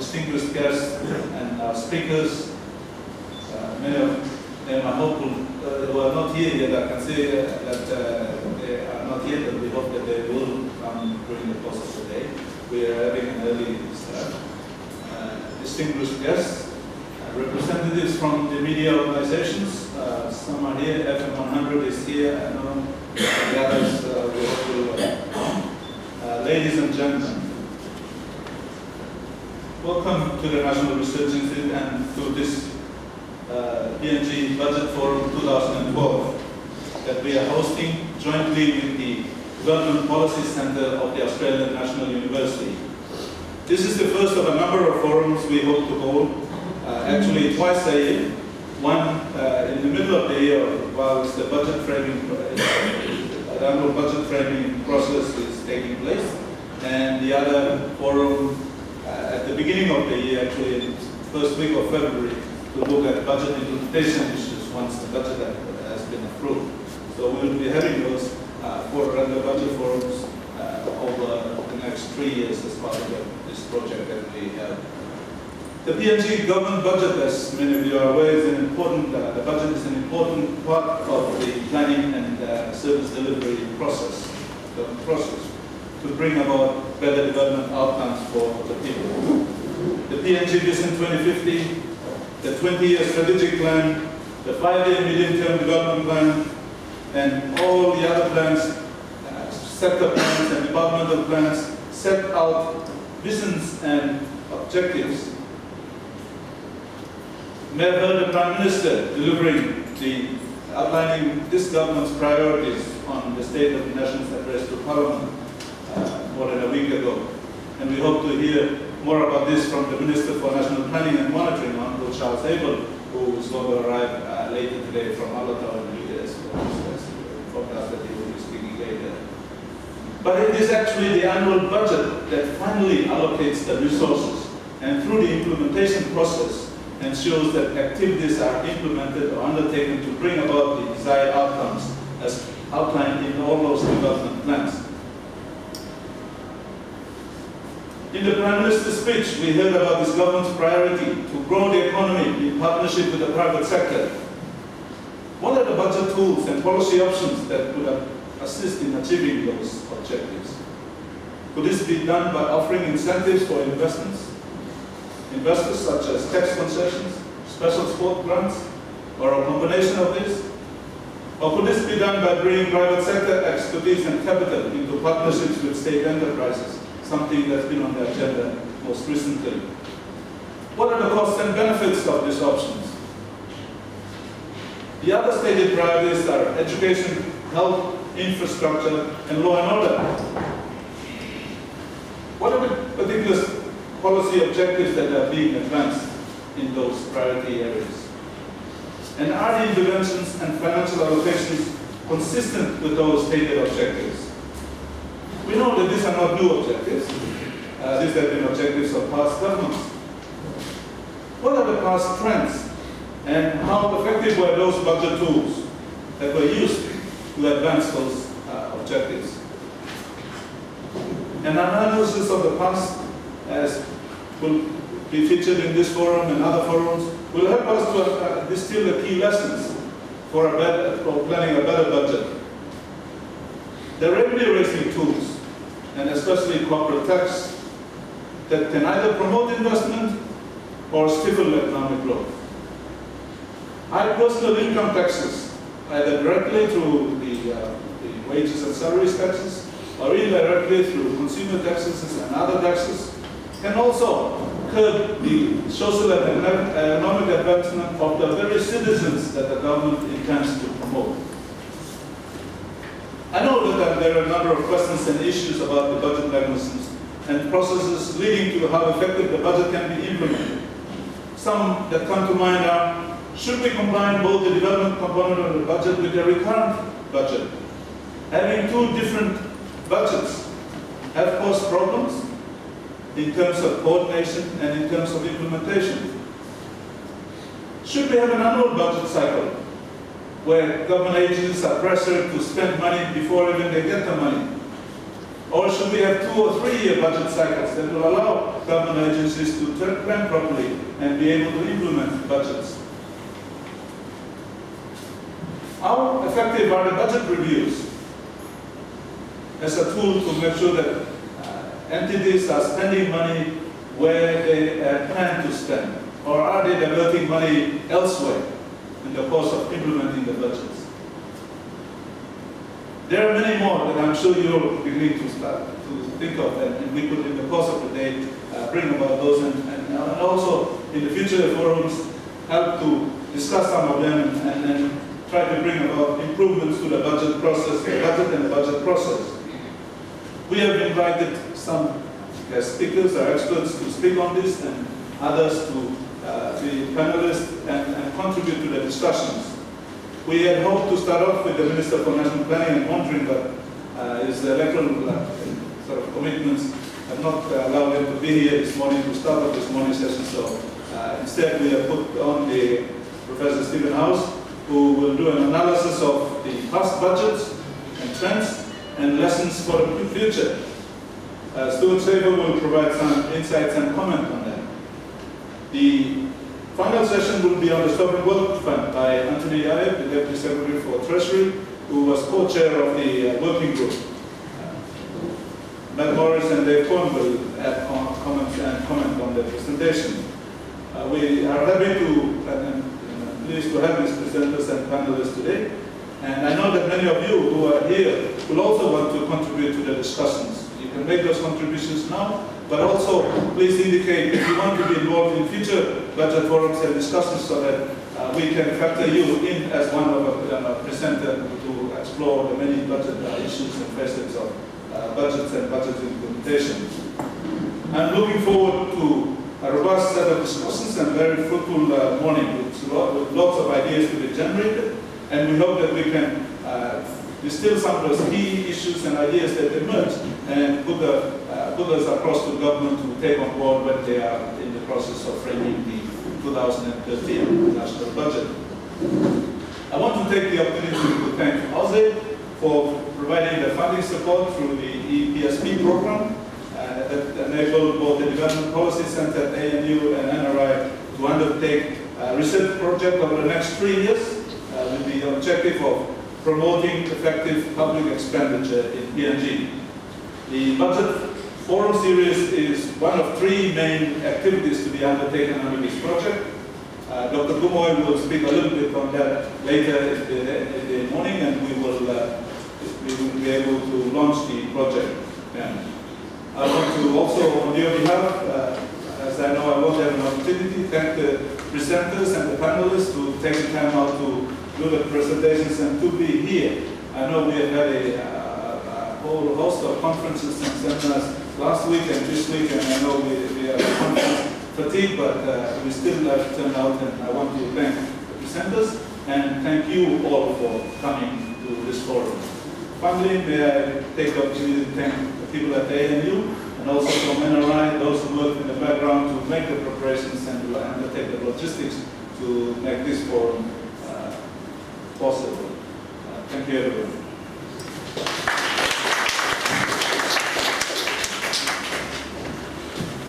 distinguished guests and our speakers. Many of them are hopeful who are not here yet. I can say that they are not here, but we hope that they will come during the course of the day. We are having an early start. Distinguished guests, representatives from the media organizations. Some are here, FM 100 is here, I know the others we hope will come. Ladies and gentlemen, welcome to the National Research Institute and to this PNG Budget Forum 2012 that we are hosting jointly with the Development Policy Center of the Australian National University. This is the first of a number of forums we hope to hold, actually twice a year. One in the middle of the year, whilst the budget framing, the annual budget framing process is taking place, and the other forum at the beginning of the year, actually in the first week of February, to look at budget implementation issues once the budget has been approved. So we will be having those four other budget forums over the next 3 years as part of this project that we have. The PNG government budget, as many of you are aware, is an important, the budget is an important part of the planning and service delivery process, to bring about better development outcomes for the people. The PNG Vision 2050, the 20-year strategic plan, the 5-year medium-term development plan, and all the other plans, sector plans and departmental plans, set out visions and objectives. You may have heard the Prime Minister outlining this government's priorities on the State of the Nation's address to Parliament more than a week ago. And we hope to hear more about this from the Minister for National Planning and Monitoring, Honourable Charles Abel, who is going to arrive later today from Alotau in the US, forecast that he will be speaking later. But it is actually the annual budget that finally allocates the resources, and through the implementation process ensures that activities are implemented or undertaken to bring about the desired outcomes as outlined in all those development plans. In the Prime Minister's speech, we heard about this government's priority to grow the economy in partnership with the private sector. What are the budget tools and policy options that could assist in achieving those objectives? Could this be done by offering incentives for investments? Investors such as tax concessions, special support grants, or a combination of this? Or could this be done by bringing private sector expertise and capital into partnerships with state enterprises, something that's been on the agenda most recently? What are the costs and benefits of these options? The other stated priorities are education, health, infrastructure, and law and order. What are the particular policy objectives that are being advanced in those priority areas? And are the interventions and financial allocations consistent with those stated objectives? We know that these are not new objectives. These have been objectives of past governments. What are the past trends? And how effective were those budget tools that were used to advance those objectives? An analysis of the past, as will be featured in this forum and other forums, will help us to distill the key lessons for planning a better budget. The revenue-raising tools, and especially corporate tax, that can either promote investment or stifle economic growth. High personal income taxes, either directly through the wages and salaries taxes, or indirectly through consumer taxes and other taxes, can also curb the social and economic advancement of the very citizens that the government intends to promote. I know that there are a number of questions and issues about the budget mechanisms and processes leading to how effective the budget can be implemented. Some that come to mind are, should we combine both the development component of the budget with the recurrent budget? Having two different budgets have caused problems in terms of coordination and in terms of implementation. Should we have an annual budget cycle where government agencies are pressured to spend money before even they get the money? Or should we have 2 or 3 year budget cycles that will allow government agencies to plan properly and be able to implement budgets? How effective are the budget reviews as a tool to make sure that entities are spending money where they plan to spend? Or are they diverting money elsewhere in the course of implementing the budgets? There are many more that I'm sure you're beginning to start to think of, and we could, in the course of the day, bring about those, and also in the future forums, help to discuss some of them and try to bring about improvements to the budget process, the budget and the budget process. We have invited some guest speakers or experts to speak on this, and others to be panelists and contribute to the discussions. We had hoped to start off with the Minister for National Planning and Monitoring, but his electoral sort of commitments have not allowed him to be here this morning to start off this morning session. So instead, we have put on the Professor Stephen House, who will do an analysis of the past budgets and trends and lessons for the future. Stuart Saver will provide some insights and comment on that. The final session will be on the Sovereign Wealth Fund by Anthony Ayeb, the Deputy Secretary for Treasury, who was co-chair of the working group. Matt Morris and Dave Cohn will add comments and comment on the presentation. We are happy to and pleased to have these presenters and panelists today. And I know that many of you who are here will also want to contribute to the discussions. You can make those contributions now, but also please indicate if you want to be involved in future budget forums and discussions so that we can factor you in as one of a presenter to explore the many budget issues and facets of budgets and budget implementation. I'm looking forward to a robust set of discussions and very fruitful morning with lots of ideas to be generated, and we hope that we can distill some of those key issues and ideas that emerge and put us across to government to take on board when they are in the process of framing the 2013 national budget. I want to take the opportunity to thank AUSAID for providing the funding support through the EPSP program that enabled both the Development Policy Center at ANU and NRI to undertake a research project over the next 3 years with the objective of promoting effective public expenditure in PNG. The Budget Forum Series is one of 3 main activities to be undertaken under this project. Dr. Gumoy will speak a little bit on that later in the morning, and we will be able to launch the project. I want to also, on your behalf, as I know I won't have an opportunity, thank the presenters and the panelists who take the time out to do the presentations and to be here. I know we have had a whole host of conferences and seminars last week and this week, and I know we are conference fatigue, but we still have turned out, and I want to thank the presenters and thank you all for coming to this forum. Finally, may I take the opportunity to thank the people at ANU and also from NRI, those who work in the background to make the preparations and to undertake the logistics to make this forum possible. Thank you, everyone.